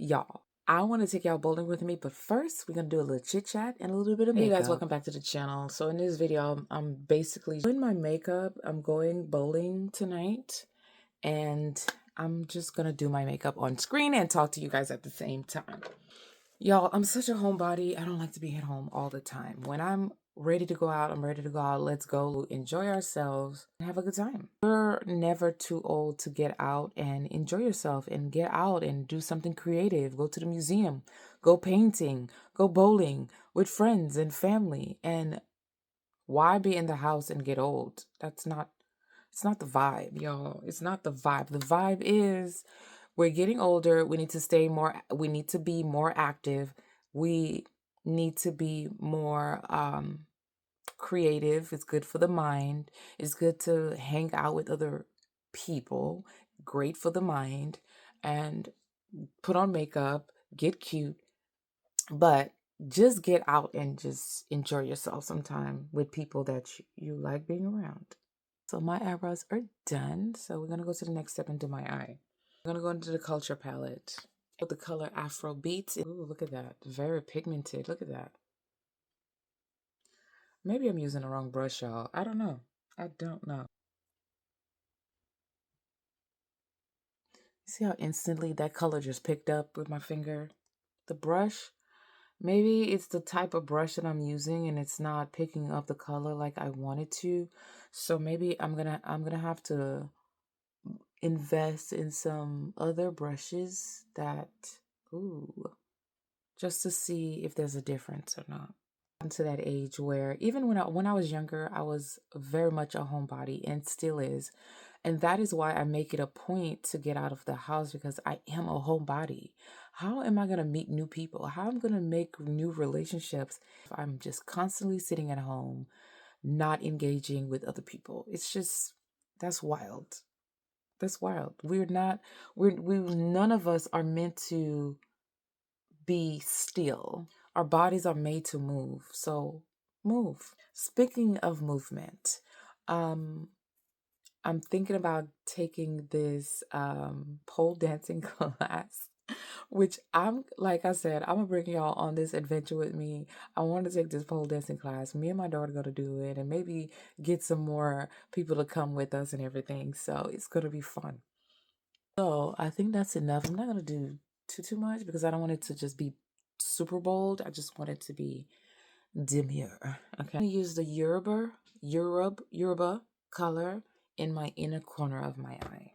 Y'all, I want to take y'all bowling with me, but first we're going to do a little chit chat and a little bit of makeup. Hey guys, welcome back to the channel. So in this video, I'm basically doing my makeup. I'm going bowling tonight and I'm just going to do my makeup on screen and talk to you guys at the same time. Y'all, I'm such a homebody. I don't like to be at home all the time. When I'm ready to go out, I'm ready to go out. Let's go enjoy ourselves and have a good time. You're never too old to get out and enjoy yourself and get out and do something creative. Go to the museum, go painting, go bowling with friends and family. And why be in the house and get old? It's not the vibe, y'all. It's not the vibe. The vibe is we're getting older. We need to be more active. We need to be more creative. It's good for the mind. It's good to hang out with other people. Great for the mind. And put on makeup, get cute, but just get out and just enjoy yourself sometime with people that you like being around. So my eyebrows are done. So we're going to go to the next step and do my eye. I'm going to go into the Culture palette with the color Afro Beats. Ooh, look at that. Very pigmented. Look at that. Maybe I'm using the wrong brush, y'all. I don't know. See how instantly that color just picked up with my finger? The brush, maybe it's the type of brush that I'm using and it's not picking up the color like I wanted to. So maybe I'm gonna have to invest in some other brushes that, ooh, just to see if there's a difference or not. To that age where even when I was younger, I was very much a homebody and still is. And that is why I make it a point to get out of the house, because I am a homebody. How am I going to meet new people? How am I going to make new relationships if I'm just constantly sitting at home, not engaging with other people? It's just, that's wild. That's wild. None of us are meant to be still. Our bodies are made to move. So move. Speaking of movement, I'm thinking about taking this pole dancing class, which like I said, I'm gonna bring y'all on this adventure with me. I want to take this pole dancing class. Me and my daughter going to do it and maybe get some more people to come with us and everything. So it's going to be fun. So I think that's enough. I'm not going to do too much because I don't want it to just be super bold. I just want it to be demure. Okay. I'm going to use the Yoruba color in my inner corner of my eye.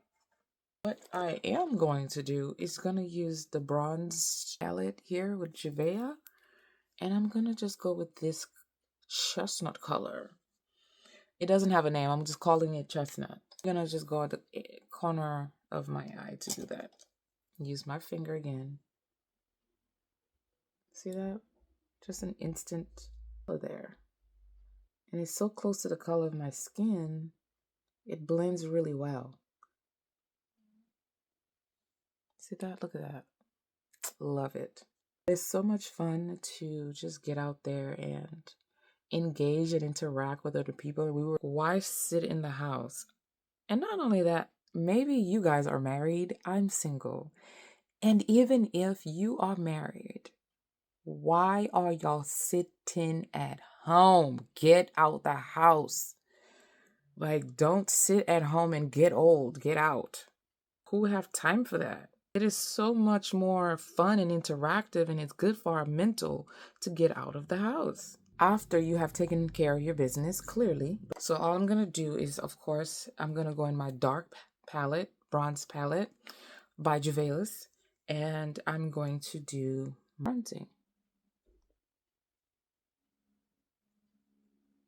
What I am going to do is going to use the bronze palette here with Jivea. And I'm going to just go with this chestnut color. It doesn't have a name. I'm just calling it chestnut. I'm going to just go at the corner of my eye to do that. Use my finger again. See that? Just an instant there. And it's so close to the color of my skin, it blends really well. See that? Look at that. Love it. It's so much fun to just get out there and engage and interact with other people. Why sit in the house? And not only that, maybe you guys are married. I'm single. And even if you are married, why are y'all sitting at home? Get out the house. Like, don't sit at home and get old. Get out. Who have time for that? It is so much more fun and interactive, and it's good for our mental to get out of the house after you have taken care of your business, clearly. So all I'm going to do is, of course, I'm going to go in my dark palette, bronze palette by E.L.F, and I'm going to do bronzing.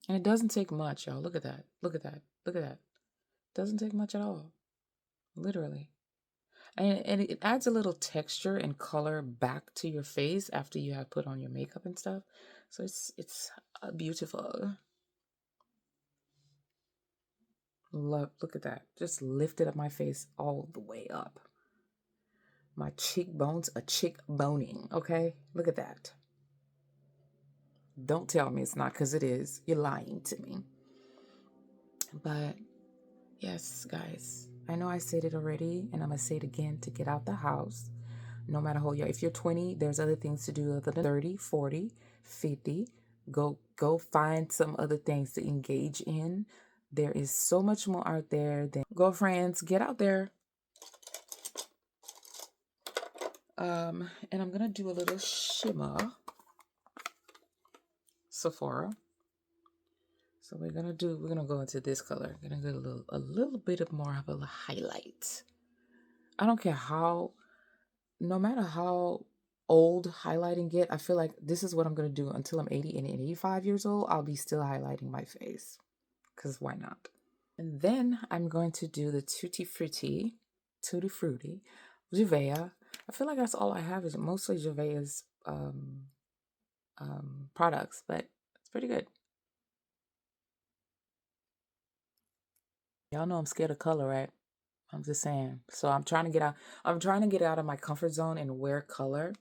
And it doesn't take much, y'all. Look at that. Look at that. Look at that. Doesn't take much at all. Literally. And it adds a little texture and color back to your face after you have put on your makeup and stuff. So it's beautiful. Look at that. Just lifted up my face all the way up. My cheekbones are cheek boning, okay? Look at that. Don't tell me it's not, because it is. You're lying to me. But yes, guys, I know I said it already, and I'm going to say it again, to get out the house. No matter how you are. If you're 20, there's other things to do other than 30, 40, 50. Go find some other things to engage in. There is so much more out there. Go, friends, get out there. And I'm gonna do a little shimmer. Sephora. So we're gonna go into this color. We're gonna get a little bit of more of a highlight. I don't care how, no matter how old highlighting get, I feel like this is what I'm gonna do until I'm 80 and 85 years old. I'll be still highlighting my face, because why not? And then I'm going to do the Tutti Frutti Juvea. I feel like that's all I have is mostly Juvea's products, but it's pretty good. Y'all know I'm scared of color, right? I'm just saying. So I'm trying to get out of my comfort zone and wear color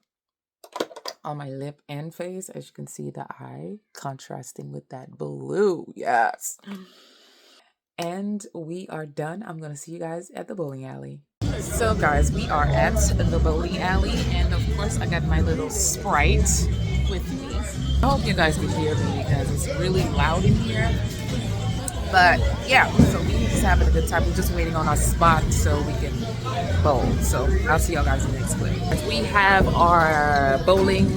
on my lip and face. As you can see, the eye contrasting with that blue. Yes. And we are done. I'm gonna see you guys at the bowling alley. So guys, we are at the bowling alley, and of course I got my little Sprite with me. I hope you guys can hear me because it's really loud in here. But yeah, so we just having a good time. We're just waiting on our spot so we can bowl. So I'll see y'all guys in the next clip. We have our bowling.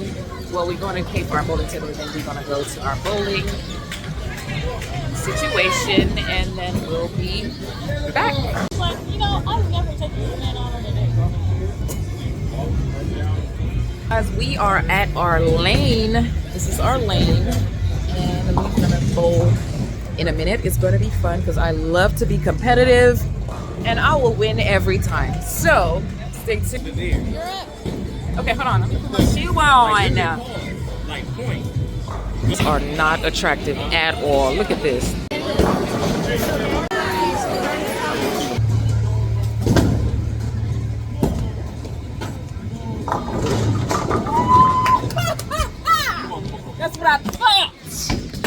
Well, we're going to pay for our bowling table, and then we're going to go to our bowling situation, and then we'll be back. Like, you know, I would never take this man out on a date. As we are at our lane, this is our lane, and we're going to bowl in a minute. It's going to be fun because I love to be competitive and I will win every time. So stay tuned. You're up. Okay, hold on. Let me put my shoe on. These are not attractive at all. Look at this. That's what I thought.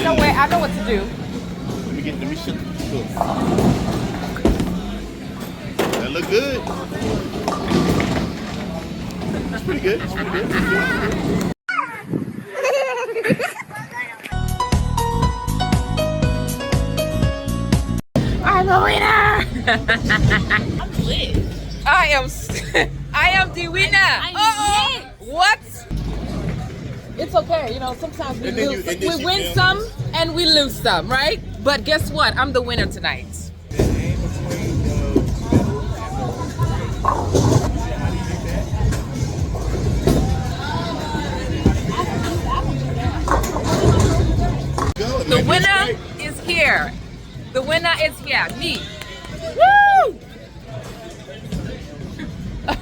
No way, I know what to do. Let me shut the door. That look good. That's pretty good. That's pretty good. I'm a winner. I'm lit. I am the winner. I'm What? It's okay, you know, sometimes we lose. We win some and we lose some, right? But guess what? I'm the winner tonight. The winner is here. The winner is here. Me. Woo!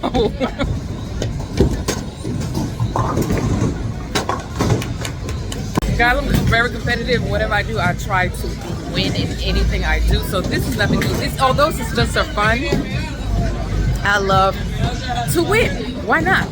Oh. Guys, I'm very competitive. Whatever I do, I try to win in anything I do. So this is nothing new. Although this is just for fun, I love to win. Why not?